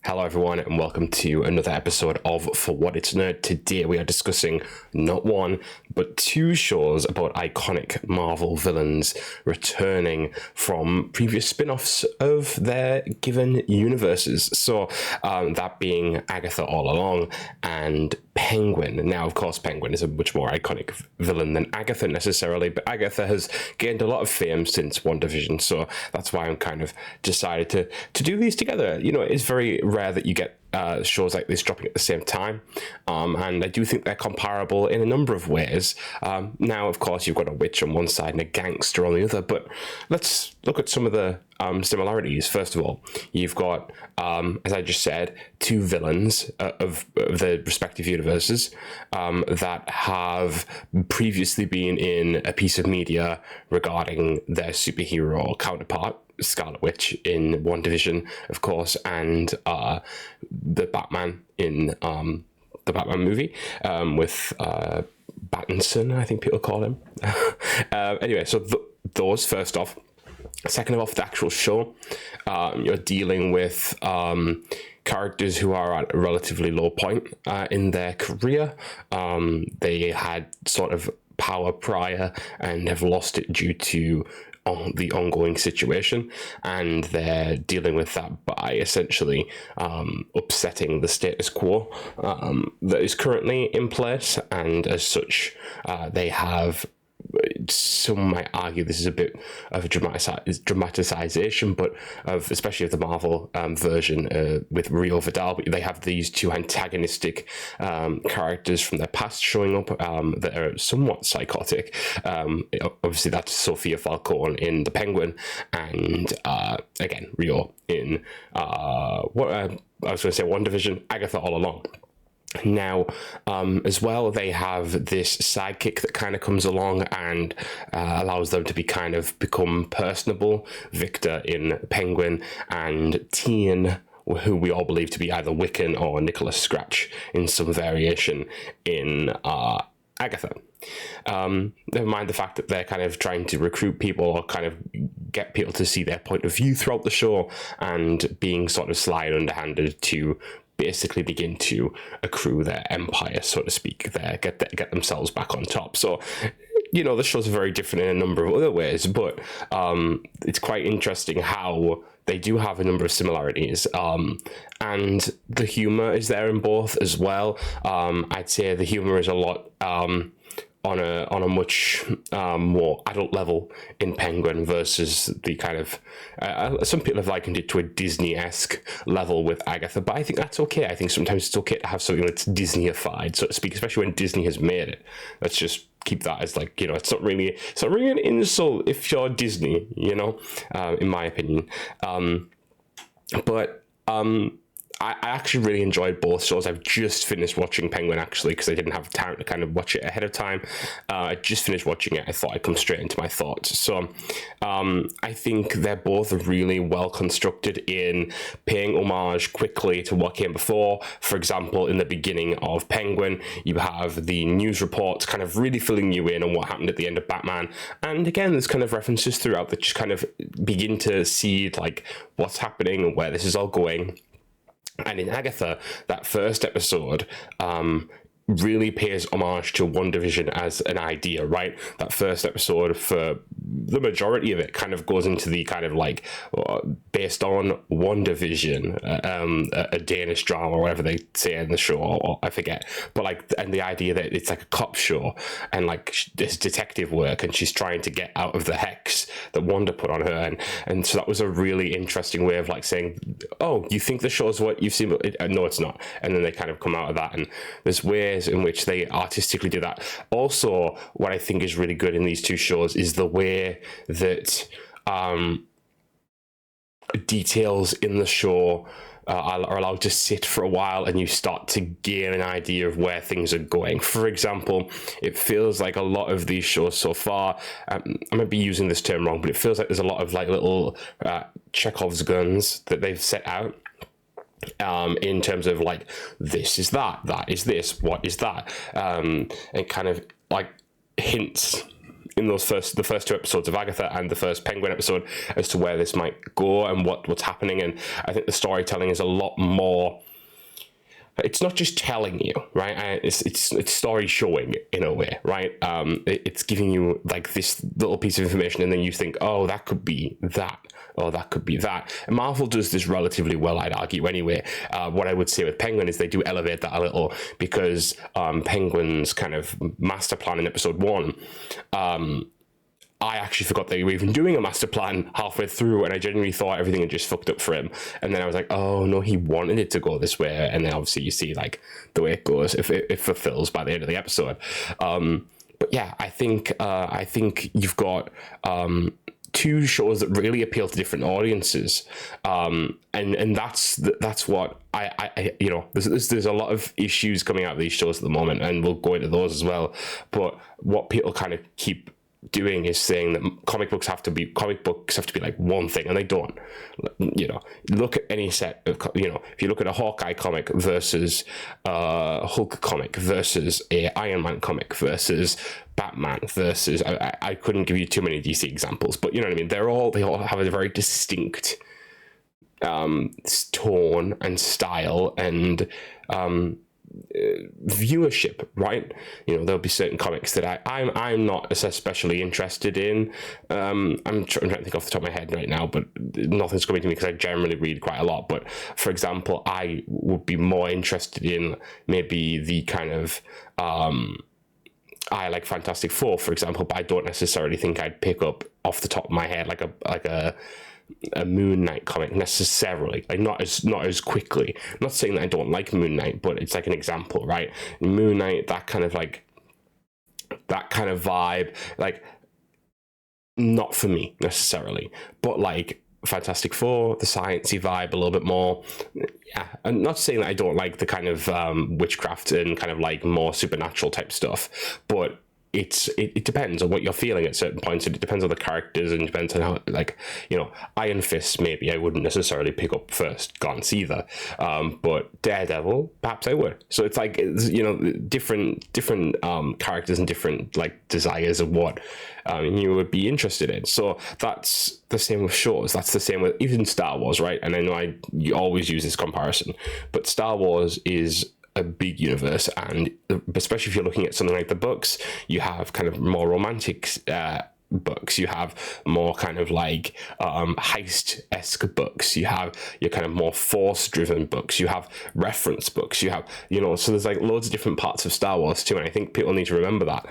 Hello everyone and welcome to another episode of For What It's Nerd. Today we are discussing not one, but two shows about iconic Marvel villains returning from previous spin-offs of their given universes. So that being Agatha All Along and Penguin. Now, of course, Penguin is a much more iconic villain than Agatha necessarily, but Agatha has gained a lot of fame since WandaVision, so that's why I'm kind of decided to do these together. You know, it's very rare that you get shows like this dropping at the same time, and I do think they're comparable in a number of ways. Now, of course, you've got a witch on one side and a gangster on the other, but let's look at some of the similarities. First of all, you've got, as I just said, two villains of the respective universes that have previously been in a piece of media regarding their superhero counterpart, Scarlet Witch in WandaVision, of course, and the Batman in the Batman movie with Battinson, I think people call him. Anyway, so those first off. Second off, the actual show, you're dealing with characters who are at a relatively low point in their career. They had sort of power prior and have lost it due to the ongoing situation, and they're dealing with that by essentially upsetting the status quo that is currently in place, and as such they have, some might argue this is a bit of a dramatization, but of especially of the Marvel version with Rio Vidal. But they have these two antagonistic characters from their past showing up that are somewhat psychotic. Obviously, that's Sophia Falcone in The Penguin, and again Rio in what I was going to say, WandaVision, Agatha All Along. Now, as well, they have this sidekick that kind of comes along and allows them to become personable. Victor in Penguin, and Tien, who we all believe to be either Wiccan or Nicholas Scratch in some variation in Agatha. Never mind the fact that they're kind of trying to recruit people or kind of get people to see their point of view throughout the show, and being sort of sly and underhanded to basically begin to accrue their empire, so to speak, get themselves back on top. So, you know, the shows are very different in a number of other ways, but it's quite interesting how they do have a number of similarities, and the humor is there in both as well. I'd say the humor is a lot on a much more adult level in Penguin versus the kind of some people have likened it to a Disney-esque level with Agatha, but I think that's okay. I think sometimes it's okay to have something that's Disney-ified, so to speak, especially when Disney has made it. Let's just keep that as, like, you know, it's not really an insult if you're Disney, you know, in my opinion. But I actually really enjoyed both shows. I've just finished watching Penguin, actually, because I didn't have time to kind of watch it ahead of time. I just finished watching it. I thought I'd come straight into my thoughts. So I think they're both really well constructed in paying homage quickly to what came before. For example, in the beginning of Penguin, you have the news reports kind of really filling you in on what happened at the end of Batman. And again, there's kind of references throughout that just kind of begin to see, like, what's happening and where this is all going. And in Agatha, that first episode really pays homage to WandaVision as an idea, right? That first episode, for the majority of it, kind of goes into the kind of like based on WandaVision, a Danish drama or whatever they say in the show, or I forget. But like, and the idea that it's like a cop show and like this detective work, and she's trying to get out of the hex that Wanda put on her, and so that was a really interesting way of like saying, oh, you think the show's what you've seen, but no, it's not. And then they kind of come out of that, and there's ways in which they artistically do that. Also, what I think is really good in these two shows is the way that details in the show are allowed to sit for a while, and you start to gain an idea of where things are going. For example, it feels like a lot of these shows so far, I might be using this term wrong, but it feels like there's a lot of like little Chekhov's guns that they've set out in terms of like, this is that is this, what is that, and kind of like hints in the first 2 episodes of Agatha and the first Penguin episode as to where this might go and what's happening. And I think the storytelling is a lot more. It's not just telling you, right? It's story showing in a way, right? It's giving you like this little piece of information, and then you think, oh, that could be that, or that could be that. And Marvel does this relatively well, I'd argue. Anyway, what I would say with Penguin is they do elevate that a little, because Penguin's kind of master plan in episode 1. I actually forgot they were even doing a master plan halfway through, and I genuinely thought everything had just fucked up for him. And then I was like, oh no, he wanted it to go this way. And then obviously you see like the way it goes, if it fulfills by the end of the episode. But yeah, I think you've got 2 shows that really appeal to different audiences, and that's what I you know, there's a lot of issues coming out of these shows at the moment, and we'll go into those as well. But what people kind of keep doing is saying that comic books have to be like one thing, and they don't. You know, look at any set of, you know, if you look at a Hawkeye comic versus a Hulk comic versus a Iron Man comic versus Batman versus I couldn't give you too many DC examples, but you know what I mean, they all have a very distinct tone and style and viewership, right? You know, there'll be certain comics that I'm not especially interested in. I'm trying to think off the top of my head right now, but nothing's coming to me because I generally read quite a lot. But for example, I would be more interested in maybe the kind of I like Fantastic Four, for example, but I don't necessarily think I'd pick up off the top of my head like a Moon Knight comic necessarily, like not as quickly. I'm not saying that I don't like Moon Knight, but it's like an example, right? Moon Knight, that kind of vibe, like not for me necessarily, but like Fantastic Four, the sciencey vibe a little bit more. Yeah, I'm not saying that I don't like the kind of witchcraft and kind of like more supernatural type stuff, but it depends on what you're feeling at certain points, and it depends on the characters, and it depends on how, like, you know, Iron Fist maybe I wouldn't necessarily pick up first glance either, but Daredevil perhaps I would. So it's like, you know, different characters and different like desires of what you would be interested in. So that's the same with shows. That's the same with even Star Wars, right? And I know you always use this comparison, but Star Wars is a big universe, and especially if you're looking at something like the books, you have kind of more romantic books, you have more kind of like heist-esque books, you have your kind of more force-driven books, you have reference books, you have, you know, so there's like loads of different parts of Star Wars too, and I think people need to remember that.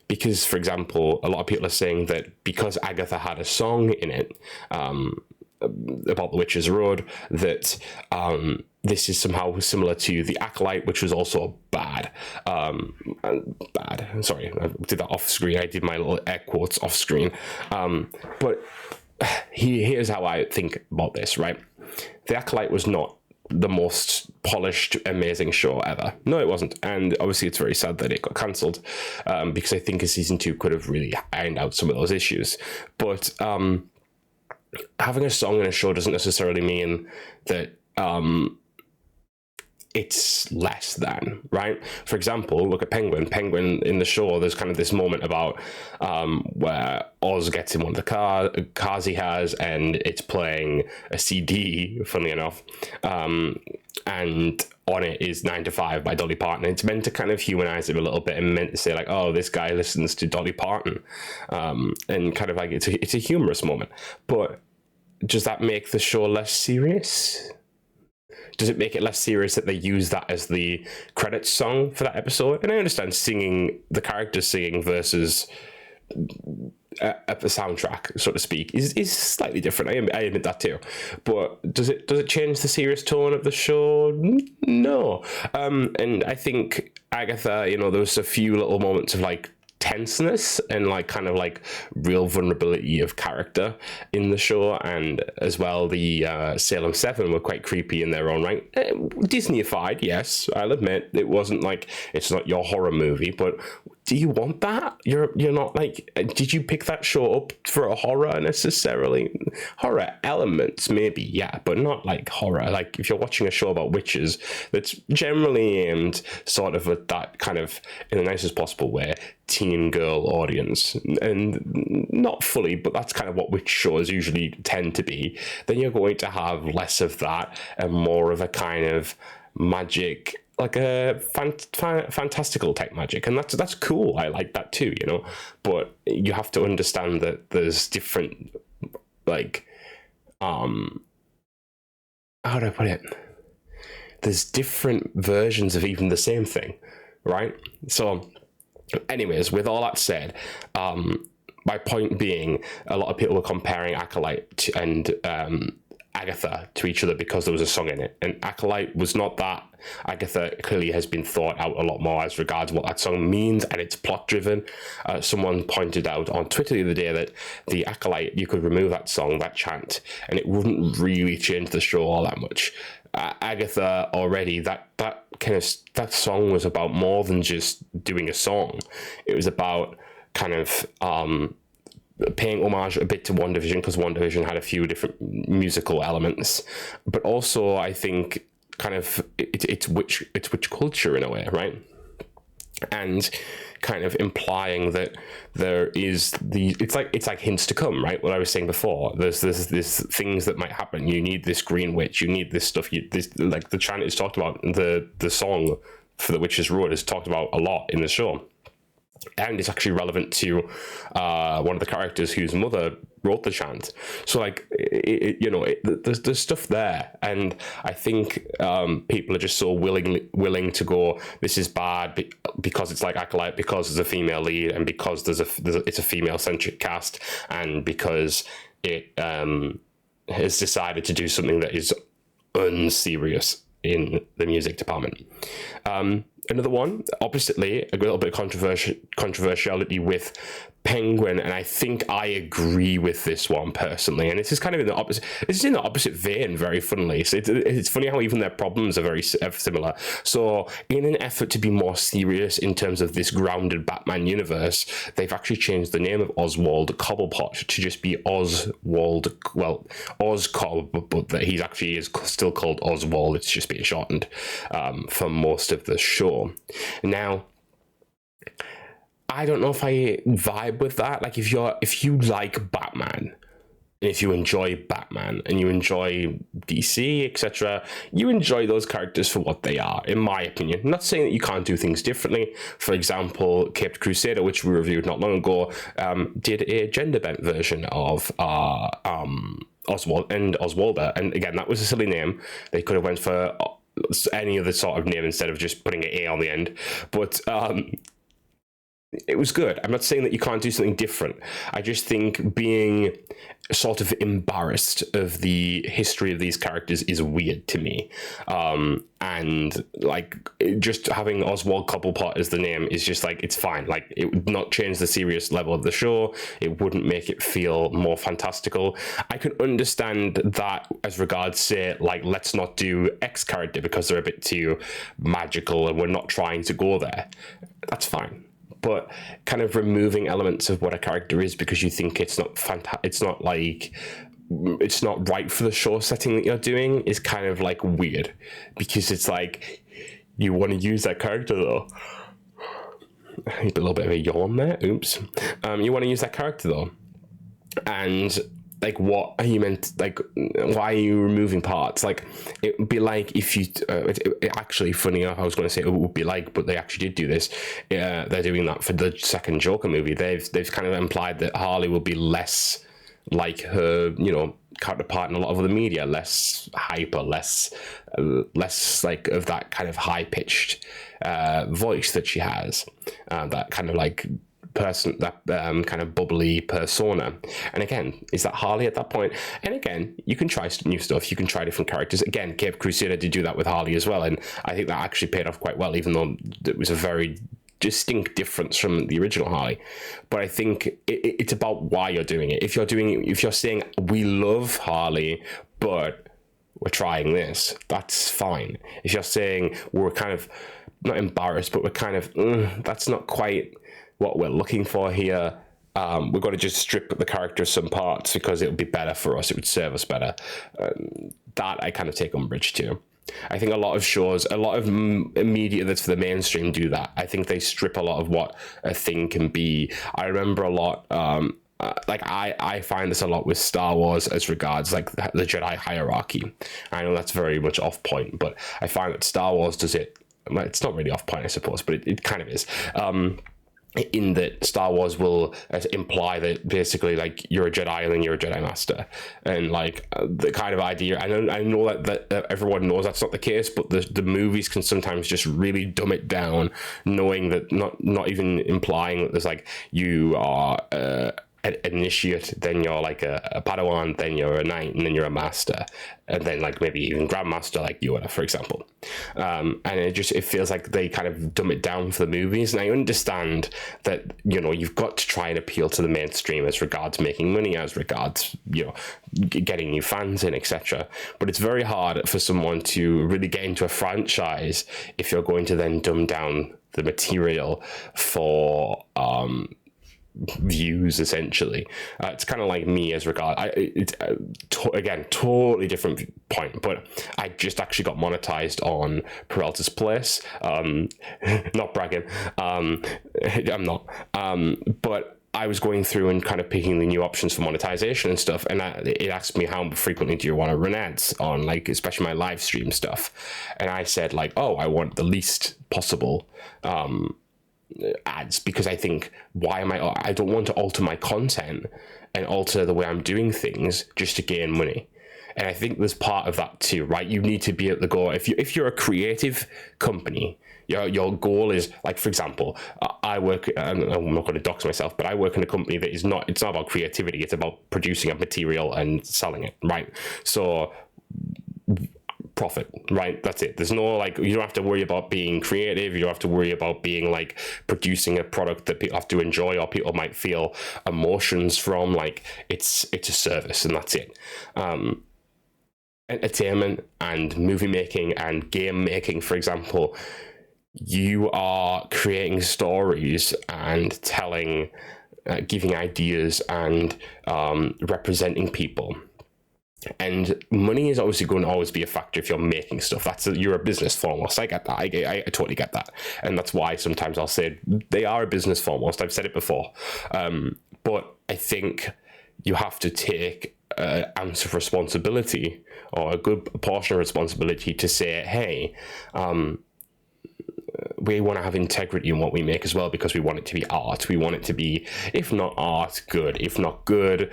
Because, for example, a lot of people are saying that because Agatha had a song in it about the Witch's Road, that this is somehow similar to The Acolyte, which was also bad. Sorry, I did that off screen. I did my little air quotes off screen. But here's how I think about this, right? The Acolyte was not the most polished, amazing show ever. No, it wasn't. And obviously it's very sad that it got cancelled, because I think a season 2 could have really ironed out some of those issues. But having a song in a show doesn't necessarily mean that it's less than, right? For example, look at Penguin. Penguin in the show, there's kind of this moment about where Oz gets in one of the cars he has, and it's playing a CD, funnily enough, and on it is 9 to 5 by Dolly Parton. It's meant to kind of humanize him a little bit, and meant to say like, oh, this guy listens to Dolly Parton, and kind of like it's a humorous moment. But does that make the show less serious? Does it make it less serious that they use that as the credits song for that episode? And I understand the characters singing versus a soundtrack, so to speak, is slightly different. I admit that too. But does it change the serious tone of the show? No. And I think Agatha, you know, there was a few little moments of like tenseness and like kind of like real vulnerability of character in the show, and as well the Salem 7 were quite creepy in their own right. Disney-ified, yes, I'll admit. It wasn't like, it's not your horror movie, but do you want that? You're not like, did you pick that show up for a horror necessarily? Horror elements, maybe, yeah, but not like horror. Like if you're watching a show about witches that's generally aimed sort of at that kind of, in the nicest possible way, teen girl audience, and not fully, but that's kind of what witch shows usually tend to be, then you're going to have less of that and more of a kind of magic, like a fantastical type magic, and that's cool. I like that too, you know. But you have to understand that there's different, like, how do I put it? There's different versions of even the same thing, right? So, anyways, with all that said, my point being, a lot of people were comparing Acolyte and Agatha to each other because there was a song in it, and Acolyte was not that. Agatha clearly has been thought out a lot more as regards what that song means, and it's plot driven. Someone pointed out on Twitter the other day that the Acolyte, you could remove that song, that chant, and it wouldn't really change the show all that much. Agatha already, that song was about more than just doing a song. It was about kind of paying homage a bit to WandaVision, because WandaVision had a few different musical elements, but also I think kind of it's witch culture in a way, right? And kind of implying that there is it's like hints to come, right? What I was saying before, there's things that might happen. You need this green witch, you need this stuff. This, like the chant is talked about, the song for the Witch's Road is talked about a lot in the show. And it's actually relevant to one of the characters whose mother wrote the chant. So, like, there's stuff there, and I think people are just so willing to go, this is bad because it's like Acolyte, because there's a female lead, and because it's a female centric cast, and because it has decided to do something that is unserious in the music department. Another one, oppositely, a little bit of controversiality with Penguin, and I think I agree with this one personally. And this is kind of in the opposite. It's in the opposite vein, very funnily. So it's funny how even their problems are very similar. So, in an effort to be more serious in terms of this grounded Batman universe, they've actually changed the name of Oswald Cobblepot to just be Oswald. Well, Oscob, but that he actually is still called Oswald. It's just being shortened for most of the show. Now, I don't know if I vibe with that. Like, if you like Batman, and if you enjoy Batman and you enjoy DC, etc., you enjoy those characters for what they are, in my opinion. I'm not saying that you can't do things differently. For example, Caped Crusader, which we reviewed not long ago, did a gender bent version of Oswald and Oswalder, and again, that was a silly name. They could have went for any other sort of name instead of just putting an A on the end, but it was good. I'm not saying that you can't do something different. I just think being sort of embarrassed of the history of these characters is weird to me. And like, just having Oswald Cobblepot as the name is just like, it's fine. Like, it would not change the serious level of the show. It wouldn't make it feel more fantastical. I can understand that as regards, say, like, let's not do X character because they're a bit too magical and we're not trying to go there. That's fine. But kind of removing elements of what a character is because you think it's not it's not right for the show setting that you're doing is kind of like weird, because it's like, you want to use that character though. A little bit of a yawn there. Oops. You want to use that character though, and like, what are you meant? Like, why are you removing parts? Like, it would be like if you actually, funny enough, I was going to say it would be like, but they actually did do this. They're doing that for the second Joker movie. They've kind of implied that Harley will be less like her, counterpart in a lot of other media, less hyper, less like of that kind of high pitched voice that she has, that kind of like person, that kind of bubbly persona. And again, is that Harley at that point? And again, you can try new stuff, you can try different characters. Again, Cape Crusader did do that with Harley as well, and I think that actually paid off quite well, even though it was a very distinct difference from the original Harley. But I think it's about why you're doing it. If you're saying, we love Harley, but we're trying this, that's fine. If you're saying we're kind of not embarrassed, but we're kind of that's not quite what we're looking for here. We're going to just strip the character of some parts because it would be better for us. It would serve us better. That I kind of take umbrage to. I think a lot of shows, a lot of media that's for the mainstream do that. I think they strip a lot of what a thing can be. I remember a lot, I find this a lot with Star Wars as regards like the Jedi hierarchy. I know that's very much off point, but I find that Star Wars does it. Well, it's not really off point, I suppose, but it kind of is. In that Star Wars will imply that basically like you're a Jedi and then you're a Jedi Master, and like the kind of idea. I know that everyone knows that's not the case, but the movies can sometimes just really dumb it down, knowing that not even implying that there's like you are an initiate, then you're like a Padawan, then you're a knight, and then you're a master, and then like maybe even Grandmaster, like Yoda, for example. And it feels like they kind of dumb it down for the movies. And I understand that, you know, you've got to try and appeal to the mainstream as regards making money, as regards, you know, getting new fans in, etc. But it's very hard for someone to really get into a franchise if you're going to then dumb down the material for views, essentially. It's kind of like me as regard. Again, totally different point, but I just actually got monetized on Peralta's Place. Not bragging. I'm not. But I was going through and kind of picking the new options for monetization and stuff, and it asked me how frequently do you want to run ads on, like, especially my live stream stuff, and I said like, oh, I want the least possible ads, because I think I don't want to alter my content and alter the way I'm doing things just to gain money. And I think there's part of that too, right? You need to be able to go, if you're a creative company, your goal is, like, for example, I work, I'm not going to dox myself, but I work in a company that it's not about creativity, it's about producing a material and selling it, right? So profit, right? That's it. There's no, like, you don't have to worry about being creative. You don't have to worry about being like producing a product that people have to enjoy or people might feel emotions from. Like, it's a service, and that's it. Entertainment and movie making and game making, for example, you are creating stories and telling, giving ideas and representing people. And money is obviously going to always be a factor if you're making stuff. You're a business foremost. I get that. I totally get that. And that's why sometimes I'll say they are a business foremost. I've said it before. But I think you have to take an ounce of responsibility, or a good portion of responsibility, to say, hey, we want to have integrity in what we make as well, because we want it to be art. We want it to be, if not art, good. If not good,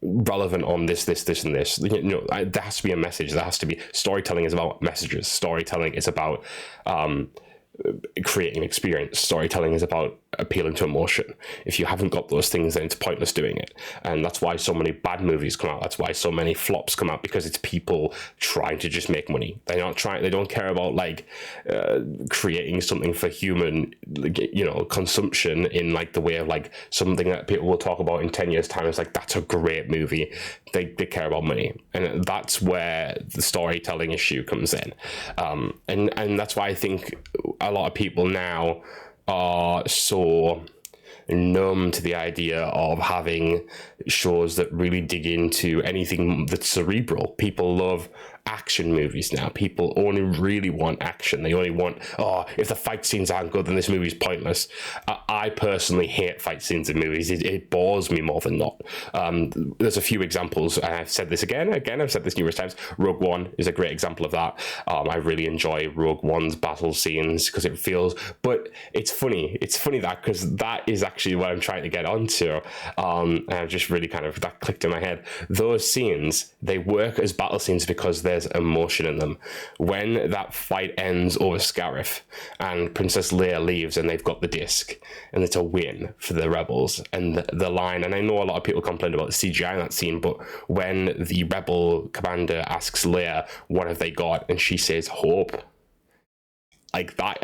relevant on this, and this. You know, there has to be a message. There has to be, storytelling is about messages. Storytelling is about creating experience. Storytelling is about appealing to emotion. If you haven't got those things, then it's pointless doing it. And that's why so many bad movies come out. That's why so many flops come out, because it's people trying to just make money. They don't care about like creating something for human, you know, consumption, in like the way of like something that people will talk about in 10 years time. It's like, that's a great movie. They care about money, and that's where the storytelling issue comes in. And that's why I think a lot of people now are so numb to the idea of having shows that really dig into anything that's cerebral. People love action movies now. People only really want action. They only want, oh, if the fight scenes aren't good, then this movie's pointless. I personally hate fight scenes in movies. It bores me more than not. There's a few examples, and I've said this again, I've said this numerous times. Rogue One is a great example of that. I really enjoy Rogue One's battle scenes, because it feels, but it's funny that, because that is actually what I'm trying to get onto. And I've just really kind of, that clicked in my head. Those scenes, they work as battle scenes because there's emotion in them. When that fight ends over Scarif and Princess Leia leaves and they've got the disc, and it's a win for the rebels, and the line, and I know a lot of people complain about the CGI in that scene, but when the rebel commander asks Leia, what have they got, and she says hope, like that,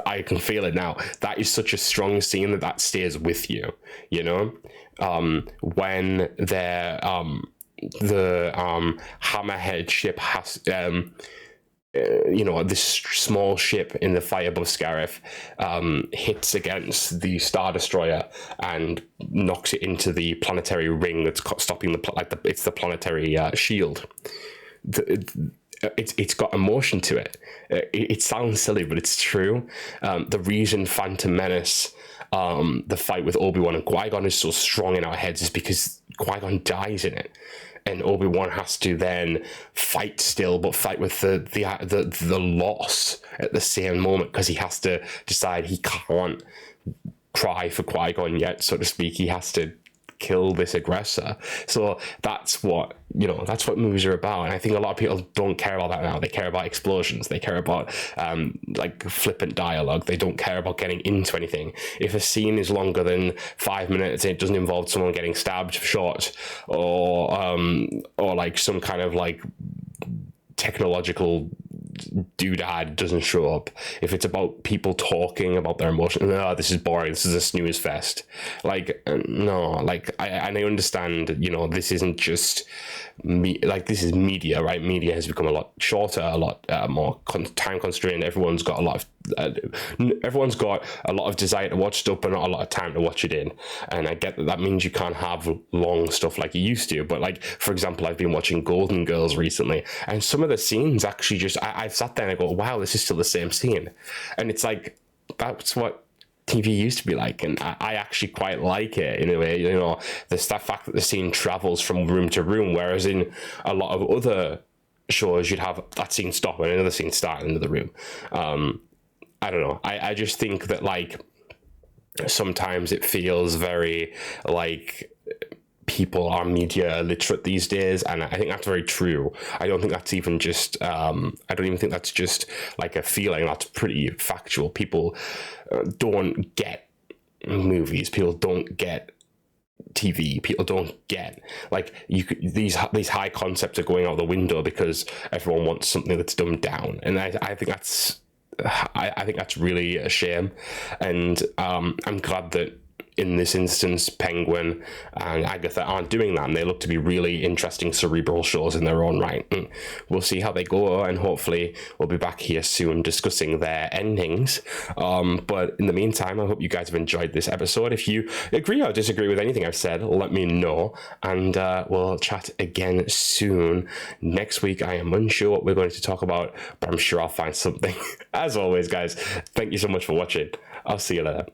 I can feel it now. That is such a strong scene that stays with you, you know. When they're the Hammerhead ship has this small ship in the fight above Scarif hits against the Star Destroyer and knocks it into the planetary ring that's stopping it's the planetary shield. It's got emotion to it. It sounds silly, but it's true. The reason Phantom Menace, the fight with Obi-Wan and Qui-Gon is so strong in our heads is because Qui-Gon dies in it. And Obi-Wan has to then fight still, but fight with the loss at the same moment, because he has to decide he can't cry for Qui-Gon yet, so to speak. He has to kill this aggressor. So that's what movies are about. And I think a lot of people don't care about that now. They care about explosions. They care about like flippant dialogue. They don't care about getting into anything. If a scene is longer than 5 minutes and it doesn't involve someone getting stabbed short, or like some kind of like technological doodad doesn't show up, if it's about people talking about their emotions, this is boring, this is a snooze fest. Like, no, like I understand, this isn't just me, like this is media, right? Media has become a lot shorter, a lot more time constrained. Everyone's got a lot of desire to watch stuff, but not a lot of time to watch it in. And I get that means you can't have long stuff like you used to. But like, for example, I've been watching Golden Girls recently, and some of the scenes actually just I've sat there and I go, wow, this is still the same scene. And it's like, that's what TV used to be like, and I actually quite like it in a way. The fact that the scene travels from room to room, whereas in a lot of other shows you'd have that scene stop and another scene start in another room. I don't know. I just think that like sometimes it feels very like people are media illiterate these days, and I think that's very true. I don't think that's even just I don't even think that's just like a feeling. That's pretty factual. People don't get movies. People don't get TV. People don't get like these high concepts are going out the window because everyone wants something that's dumbed down, and I think that's really a shame. And I'm glad that in this instance, Penguin and Agatha aren't doing that, and they look to be really interesting cerebral shows in their own right. And we'll see how they go, and hopefully we'll be back here soon discussing their endings. But in the meantime, I hope you guys have enjoyed this episode. If you agree or disagree with anything I've said, let me know, and we'll chat again soon. Next week, I am unsure what we're going to talk about, but I'm sure I'll find something. As always, guys, thank you so much for watching. I'll see you later.